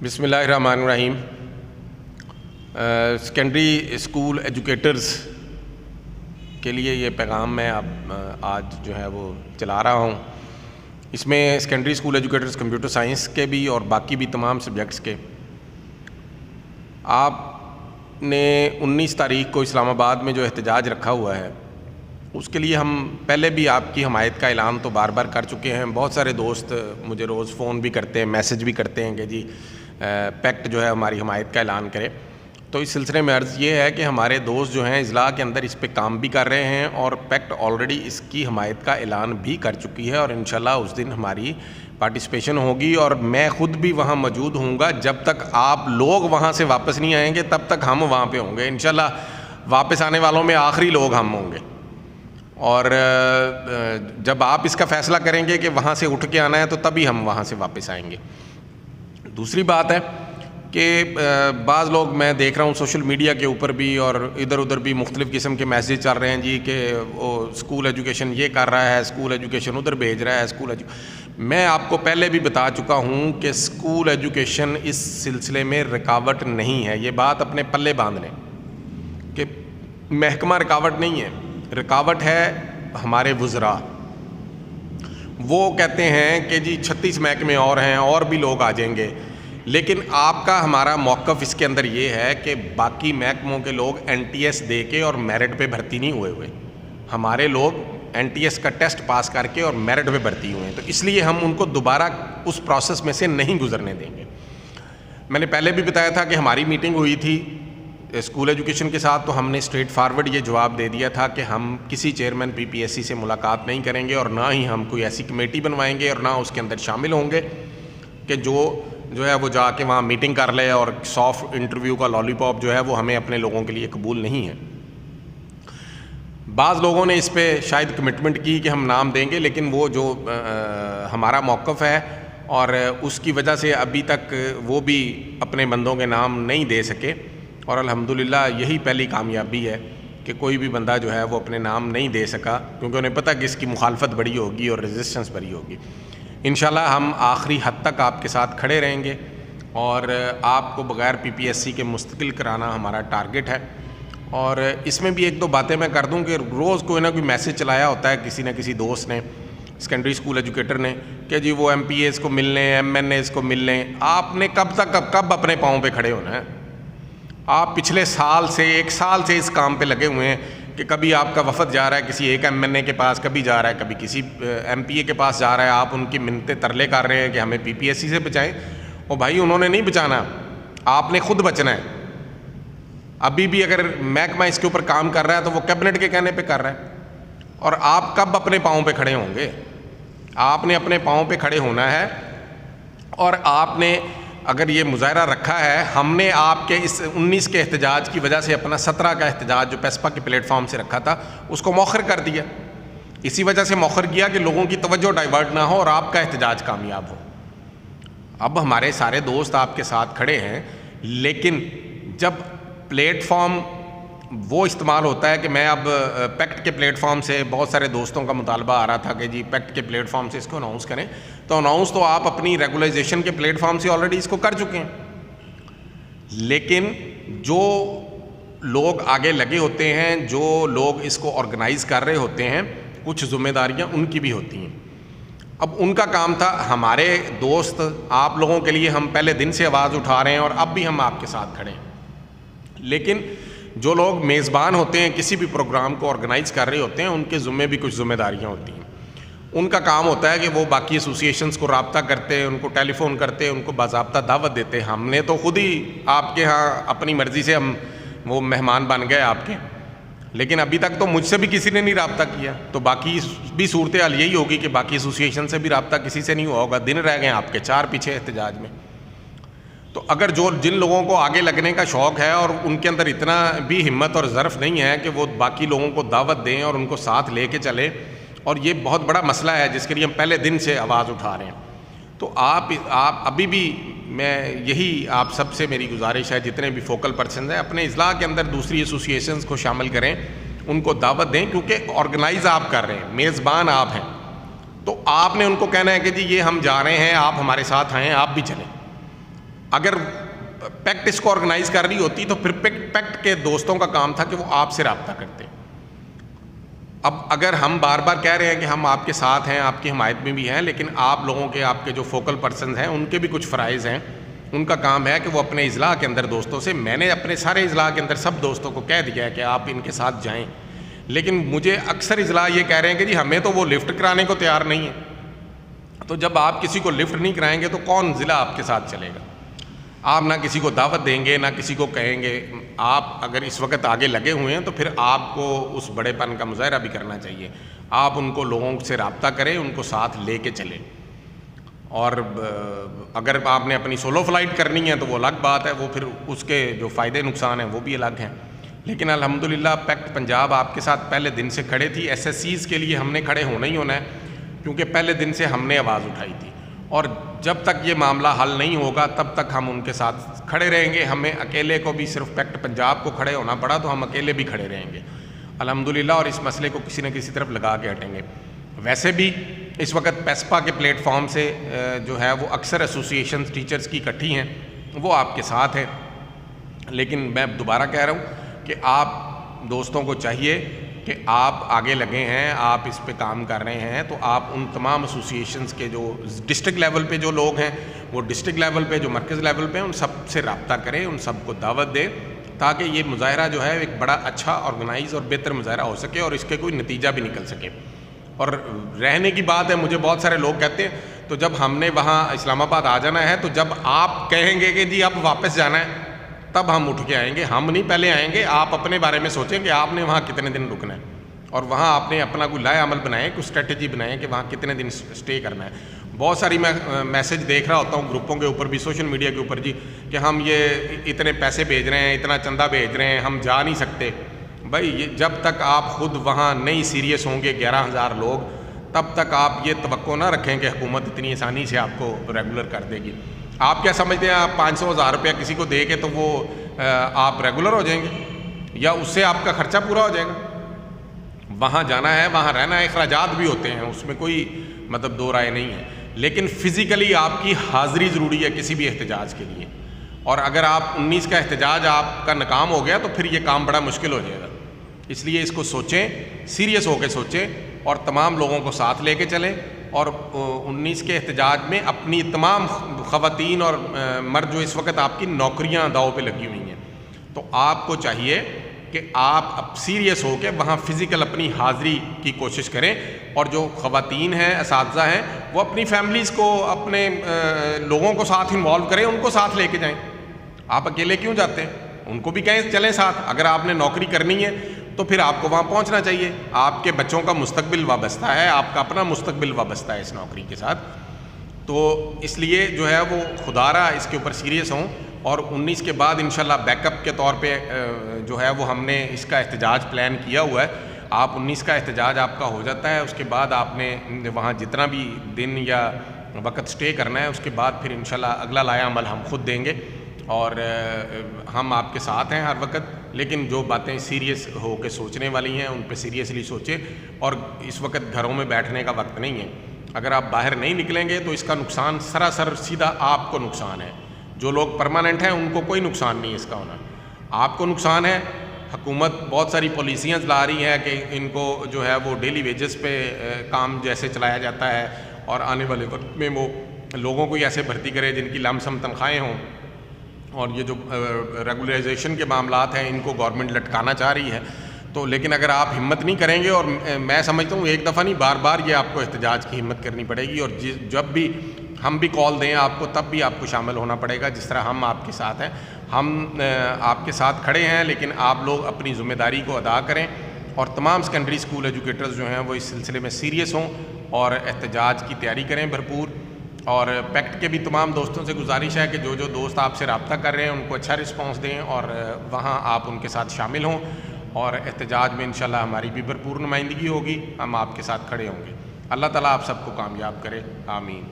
بسم اللہ الرحمن الرحیم۔ سیکنڈری اسکول ایجوکیٹرز کے لیے یہ پیغام میں آج جو ہے وہ چلا رہا ہوں۔ اس میں secondary school educators computer science کے بھی اور باقی بھی تمام سبجیکٹس کے، آپ نے 19 تاریخ کو اسلام آباد میں جو احتجاج رکھا ہوا ہے اس کے لیے ہم پہلے بھی آپ کی حمایت کا اعلان تو بار بار کر چکے ہیں۔ بہت سارے دوست مجھے روز فون بھی کرتے ہیں، میسج بھی کرتے ہیں کہ جی پیکٹ جو ہے ہماری حمایت کا اعلان کرے۔ تو اس سلسلے میں عرض یہ ہے کہ ہمارے دوست جو ہیں اضلاع کے اندر اس پہ کام بھی کر رہے ہیں اور پیکٹ آلریڈی اس کی حمایت کا اعلان بھی کر چکی ہے، اور انشاءاللہ اس دن ہماری پارٹیسپیشن ہوگی اور میں خود بھی وہاں موجود ہوں گا۔ جب تک آپ لوگ وہاں سے واپس نہیں آئیں گے تب تک ہم وہاں پہ ہوں گے۔ انشاءاللہ واپس آنے والوں میں آخری لوگ ہم ہوں گے، اور جب آپ اس کا فیصلہ کریں گے کہ وہاں سے اٹھ کے آنا ہے تو تبھی ہم وہاں سے واپس آئیں گے۔ دوسری بات ہے کہ بعض لوگ میں دیکھ رہا ہوں سوشل میڈیا کے اوپر بھی اور ادھر ادھر بھی مختلف قسم کے میسیج چل رہے ہیں جی کہ وہ اسکول ایجوکیشن یہ کر رہا ہے، اسکول ایجوکیشن ادھر بھیج رہا ہے، میں آپ کو پہلے بھی بتا چکا ہوں کہ اسکول ایجوکیشن اس سلسلے میں رکاوٹ نہیں ہے۔ یہ بات اپنے پلے باندھ لیں کہ محکمہ رکاوٹ نہیں ہے، رکاوٹ ہے ہمارے وزراء۔ وہ کہتے ہیں کہ جی 36 محکمے اور ہیں اور بھی لوگ آ جائیں گے، لیکن آپ کا ہمارا موقف اس کے اندر یہ ہے کہ باقی محکموں کے لوگ NTS دے کے اور میرٹ پہ بھرتی نہیں ہوئے، ہمارے لوگ NTS کا ٹیسٹ پاس کر کے اور میرٹ پہ بھرتی ہوئے ہیں، تو اس لیے ہم ان کو دوبارہ اس پروسیس میں سے نہیں گزرنے دیں گے۔ میں نے پہلے بھی بتایا تھا کہ ہماری میٹنگ ہوئی تھی اسکول ایجوکیشن کے ساتھ، تو ہم نے اسٹریٹ فارورڈ یہ جواب دے دیا تھا کہ ہم کسی چیئرمین PPSC سے ملاقات نہیں کریں گے اور نہ ہی ہم کوئی ایسی کمیٹی بنوائیں گے اور نہ اس کے اندر شامل ہوں گے کہ جو ہے وہ جا کے وہاں میٹنگ کر لے اور سافٹ انٹرویو کا لالی پاپ جو ہے وہ ہمیں اپنے لوگوں کے لیے قبول نہیں ہے۔ بعض لوگوں نے اس پہ شاید کمٹمنٹ کی کہ ہم نام دیں گے، لیکن وہ جو ہمارا موقف ہے اور اس کی وجہ سے ابھی تک وہ بھی اپنے بندوں کے نام نہیں دے سکے، اور الحمدللہ یہی پہلی کامیابی ہے کہ کوئی بھی بندہ جو ہے وہ اپنے نام نہیں دے سکا، کیونکہ انہیں پتہ کہ اس کی مخالفت بڑی ہوگی اور ریزسٹنس بڑی ہوگی۔ انشاءاللہ ہم آخری حد تک آپ کے ساتھ کھڑے رہیں گے اور آپ کو بغیر PPSC کے مستقل کرانا ہمارا ٹارگٹ ہے۔ اور اس میں بھی ایک دو باتیں میں کر دوں کہ روز کوئی نہ کوئی میسیج چلایا ہوتا ہے کسی نہ کسی دوست نے، سیکنڈری اسکول ایجوکیٹر نے، کہ جی وہ MPAs کو مل لیں، MNAs کو مل لیں۔ آپ نے کب اپنے پاؤں پہ کھڑے ہونا ہے؟ آپ پچھلے ایک سال سے اس کام پہ لگے ہوئے ہیں کہ کبھی آپ کا وفد جا رہا ہے کسی ایک MNA کے پاس، کبھی جا رہا ہے کبھی کسی MPA کے پاس جا رہا ہے، آپ ان کی منتیں ترلے کر رہے ہیں کہ ہمیں PPSC سے بچائیں۔ او بھائی، انہوں نے نہیں بچانا، آپ نے خود بچنا ہے۔ ابھی بھی اگر محکمہ اس کے اوپر کام کر رہا ہے تو وہ کیبنٹ کے کہنے پہ کر رہا ہے، اور آپ کب اپنے پاؤں پہ کھڑے ہوں گے؟ آپ نے اپنے پاؤں پہ کھڑے ہونا ہے، اور آپ نے اگر یہ مظاہرہ رکھا ہے، ہم نے آپ کے اس 19 کے احتجاج کی وجہ سے اپنا 17 کا احتجاج جو پیسپا کے پلیٹ فارم سے رکھا تھا اس کو مؤخر کر دیا۔ اسی وجہ سے مؤخر کیا کہ لوگوں کی توجہ ڈائیورٹ نہ ہو اور آپ کا احتجاج کامیاب ہو۔ اب ہمارے سارے دوست آپ کے ساتھ کھڑے ہیں، لیکن جب پلیٹ فارم وہ استعمال ہوتا ہے کہ میں اب پیکٹ کے پلیٹ فارم سے بہت سارے دوستوں کا مطالبہ آ رہا تھا کہ جی پیکٹ کے پلیٹ فارم سے اس کو اناؤنس کریں، تو اناؤنس تو آپ اپنی ریگولائزیشن کے پلیٹ فارم سے آلریڈی اس کو کر چکے ہیں، لیکن جو لوگ آگے لگے ہوتے ہیں، جو لوگ اس کو آرگنائز کر رہے ہوتے ہیں، کچھ ذمہ داریاں ان کی بھی ہوتی ہیں۔ اب ان کا کام تھا، ہمارے دوست آپ لوگوں کے لیے ہم پہلے دن سے آواز اٹھا رہے ہیں اور اب بھی ہم آپ کے ساتھ کھڑے ہیں، لیکن جو لوگ میزبان ہوتے ہیں کسی بھی پروگرام کو آرگنائز کر رہے ہوتے ہیں ان کے ذمے بھی کچھ ذمہ داریاں ہوتی ہیں۔ ان کا کام ہوتا ہے کہ وہ باقی ایسوسیشنز کو رابطہ کرتے، ان کو ٹیلی فون کرتے، ان کو باضابطہ دعوت دیتے۔ ہم نے تو خود ہی آپ کے ہاں اپنی مرضی سے ہم وہ مہمان بن گئے آپ کے، لیکن ابھی تک تو مجھ سے بھی کسی نے نہیں رابطہ کیا، تو باقی بھی صورتحال یہی ہوگی کہ باقی ایسوسیشن سے بھی رابطہ کسی سے نہیں ہوا ہوگا۔ دن رہ گئے آپ کے 4 پیچھے احتجاج میں۔ تو اگر جن لوگوں کو آگے لگنے کا شوق ہے اور ان کے اندر اتنا بھی ہمت اور ظرف نہیں ہے کہ وہ باقی لوگوں کو دعوت دیں اور ان کو ساتھ لے کے چلے، اور یہ بہت بڑا مسئلہ ہے جس کے لیے ہم پہلے دن سے آواز اٹھا رہے ہیں، تو آپ ابھی بھی میں یہی آپ سب سے میری گزارش ہے، جتنے بھی فوکل پرسنز ہیں اپنے اضلاع کے اندر دوسری ایسوسیشنز کو شامل کریں، ان کو دعوت دیں، کیونکہ آرگنائز آپ کر رہے ہیں، میزبان آپ ہیں، تو آپ نے ان کو کہنا ہے کہ جی یہ ہم جا رہے ہیں، آپ ہمارے ساتھ آئیں، آپ بھی چلیں۔ اگر پیکٹ اس کو آرگنائز کر رہی ہوتی تو پھر پیکٹ کے دوستوں کا کام تھا کہ وہ آپ سے رابطہ کرتے. اب اگر ہم بار بار کہہ رہے ہیں کہ ہم آپ کے ساتھ ہیں, آپ کی حمایت میں بھی ہیں, لیکن آپ لوگوں کے, آپ کے جو فوکل پرسنز ہیں ان کے بھی کچھ فرائض ہیں. ان کا کام ہے کہ وہ اپنے اضلاع کے اندر دوستوں سے, میں نے اپنے سارے اضلاع کے اندر سب دوستوں کو کہہ دیا ہے کہ آپ ان کے ساتھ جائیں, لیکن مجھے اکثر اضلاع یہ کہہ رہے ہیں کہ جی ہمیں تو وہ لفٹ کرانے کو تیار نہیں ہے. تو جب آپ کسی کو لفٹ نہیں کرائیں گے تو کون ضلع آپ کے ساتھ چلے گا؟ آپ نہ کسی کو دعوت دیں گے, نہ کسی کو کہیں گے. آپ اگر اس وقت آگے لگے ہوئے ہیں تو پھر آپ کو اس بڑے پن کا مظاہرہ بھی کرنا چاہیے. آپ ان کو, لوگوں سے رابطہ کریں, ان کو ساتھ لے کے چلیں. اور اگر آپ نے اپنی سولو فلائٹ کرنی ہے تو وہ الگ بات ہے, وہ پھر اس کے جو فائدے نقصان ہیں وہ بھی الگ ہیں. لیکن الحمدللہ پیکٹ پنجاب آپ کے ساتھ پہلے دن سے کھڑے تھی. ایس ایس سیز کے لیے ہم نے کھڑے ہونا ہی ہونا ہے, کیونکہ پہلے دن سے ہم نے آواز اٹھائی تھی, اور جب تک یہ معاملہ حل نہیں ہوگا تب تک ہم ان کے ساتھ کھڑے رہیں گے. ہمیں اکیلے کو بھی صرف پیکٹ پنجاب کو کھڑے ہونا پڑا تو ہم اکیلے بھی کھڑے رہیں گے الحمدللہ, اور اس مسئلے کو کسی نہ کسی طرف لگا کے ہٹیں گے. ویسے بھی اس وقت پیسپا کے پلیٹ فارم سے جو ہے وہ اکثر ایسوسیشنز ٹیچرز کی اکٹھی ہیں, وہ آپ کے ساتھ ہیں. لیکن میں دوبارہ کہہ رہا ہوں کہ آپ دوستوں کو چاہیے کہ آپ آگے لگے ہیں, آپ اس پہ کام کر رہے ہیں, تو آپ ان تمام ایسوسیشنز کے جو ڈسٹرکٹ لیول پہ جو لوگ ہیں, وہ ڈسٹرکٹ لیول پہ, جو مرکز لیول پہ ہیں, ان سب سے رابطہ کریں, ان سب کو دعوت دیں, تاکہ یہ مظاہرہ جو ہے ایک بڑا اچھا آرگنائز اور بہتر مظاہرہ ہو سکے اور اس کے کوئی نتیجہ بھی نکل سکے. اور رہنے کی بات ہے, مجھے بہت سارے لوگ کہتے ہیں تو جب ہم نے وہاں اسلام آباد آ جانا ہے تو جب آپ کہیں گے کہ جی اب واپس جانا ہے تب ہم اٹھ کے آئیں گے. ہم نہیں پہلے آئیں گے. آپ اپنے بارے میں سوچیں کہ آپ نے وہاں کتنے دن رکنا ہے, اور وہاں آپ نے اپنا کوئی لائے عمل بنائیں, کوئی اسٹریٹجی بنائیں کہ وہاں کتنے دن اسٹے کرنا ہے. بہت ساری میں میسج دیکھ رہا ہوتا ہوں گروپوں کے اوپر بھی, سوشل میڈیا کے اوپر, جی کہ ہم یہ اتنے پیسے بھیج رہے ہیں, اتنا چندہ بھیج رہے ہیں, ہم جا نہیں سکتے. بھائی یہ جب تک آپ خود وہاں نہیں سیریس ہوں گے 11,000 لوگ, تب تک آپ یہ توقع نہ رکھیں کہ حکومت اتنی آسانی سے آپ کو ریگولر کر دے گی. آپ کیا سمجھتے ہیں آپ 500,000 روپیہ کسی کو دے کے تو وہ آپ ریگولر ہو جائیں گے, یا اس سے آپ کا خرچہ پورا ہو جائے گا؟ وہاں جانا ہے, وہاں رہنا ہے, اخراجات بھی ہوتے ہیں, اس میں کوئی مطلب دو رائے نہیں ہے, لیکن فزیکلی آپ کی حاضری ضروری ہے کسی بھی احتجاج کے لیے. اور اگر آپ 19 کا احتجاج آپ کا ناکام ہو گیا تو پھر یہ کام بڑا مشکل ہو جائے گا. اس لیے اس کو سوچیں, سیریس ہو کے سوچیں, اور تمام لوگوں کو ساتھ لے کے چلیں. اور 19 کے احتجاج میں اپنی تمام خواتین اور مرد جو اس وقت آپ کی نوکریاں داؤ پہ لگی ہوئی ہیں, تو آپ کو چاہیے کہ آپ اب سیریس ہو کے وہاں فزیکل اپنی حاضری کی کوشش کریں. اور جو خواتین ہیں, اساتذہ ہیں, وہ اپنی فیملیز کو, اپنے لوگوں کو ساتھ انوالو کریں, ان کو ساتھ لے کے جائیں. آپ اکیلے کیوں جاتے ہیں؟ ان کو بھی کہیں چلیں ساتھ. اگر آپ نے نوکری کرنی ہے تو پھر آپ کو وہاں پہنچنا چاہیے. آپ کے بچوں کا مستقبل وابستہ ہے, آپ کا اپنا مستقبل وابستہ ہے اس نوکری کے ساتھ. تو اس لیے جو ہے وہ خدا رہا اس کے اوپر سیریس ہوں. اور 19 کے بعد انشاءاللہ بیک اپ کے طور پہ جو ہے وہ ہم نے اس کا احتجاج پلان کیا ہوا ہے. آپ 19 کا احتجاج آپ کا ہو جاتا ہے, اس کے بعد آپ نے وہاں جتنا بھی دن یا وقت سٹے کرنا ہے, اس کے بعد پھر انشاءاللہ اگلا لائحہ عمل ہم خود دیں گے, اور ہم آپ کے ساتھ ہیں ہر وقت. لیکن جو باتیں سیریس ہو کے سوچنے والی ہیں ان پہ سیریسلی سوچیں. اور اس وقت گھروں میں بیٹھنے کا وقت نہیں ہے. اگر آپ باہر نہیں نکلیں گے تو اس کا نقصان سراسر سیدھا آپ کو نقصان ہے. جو لوگ پرماننٹ ہیں ان کو کوئی نقصان نہیں اس کا ہونا, آپ کو نقصان ہے. حکومت بہت ساری پالیسیاں لا رہی ہے کہ ان کو جو ہے وہ ڈیلی ویجز پہ کام جیسے چلایا جاتا ہے, اور آنے والے وقت میں وہ لوگوں کو ایسے بھرتی کرے جن کی لم سم تنخواہیں ہوں. اور یہ جو ریگولرائزیشن کے معاملات ہیں ان کو گورنمنٹ لٹکانا چاہ رہی ہے. تو لیکن اگر آپ ہمت نہیں کریں گے, اور میں سمجھتا ہوں ایک دفعہ نہیں بار بار یہ آپ کو احتجاج کی ہمت کرنی پڑے گی, اور جب بھی ہم بھی کال دیں آپ کو تب بھی آپ کو شامل ہونا پڑے گا, جس طرح ہم آپ کے ساتھ ہیں. ہم آپ کے ساتھ کھڑے ہیں, لیکن آپ لوگ اپنی ذمہ داری کو ادا کریں, اور تمام سیکنڈری اسکول ایجوکیٹرز جو ہیں وہ اس سلسلے میں سیریس ہوں اور احتجاج کی تیاری کریں بھرپور. اور پیکٹ کے بھی تمام دوستوں سے گزارش ہے کہ جو جو دوست آپ سے رابطہ کر رہے ہیں ان کو اچھا رسپانس دیں, اور وہاں آپ ان کے ساتھ شامل ہوں, اور احتجاج میں انشاءاللہ ہماری بھی بھرپور نمائندگی ہوگی, ہم آپ کے ساتھ کھڑے ہوں گے. اللہ تعالیٰ آپ سب کو کامیاب کرے, آمین.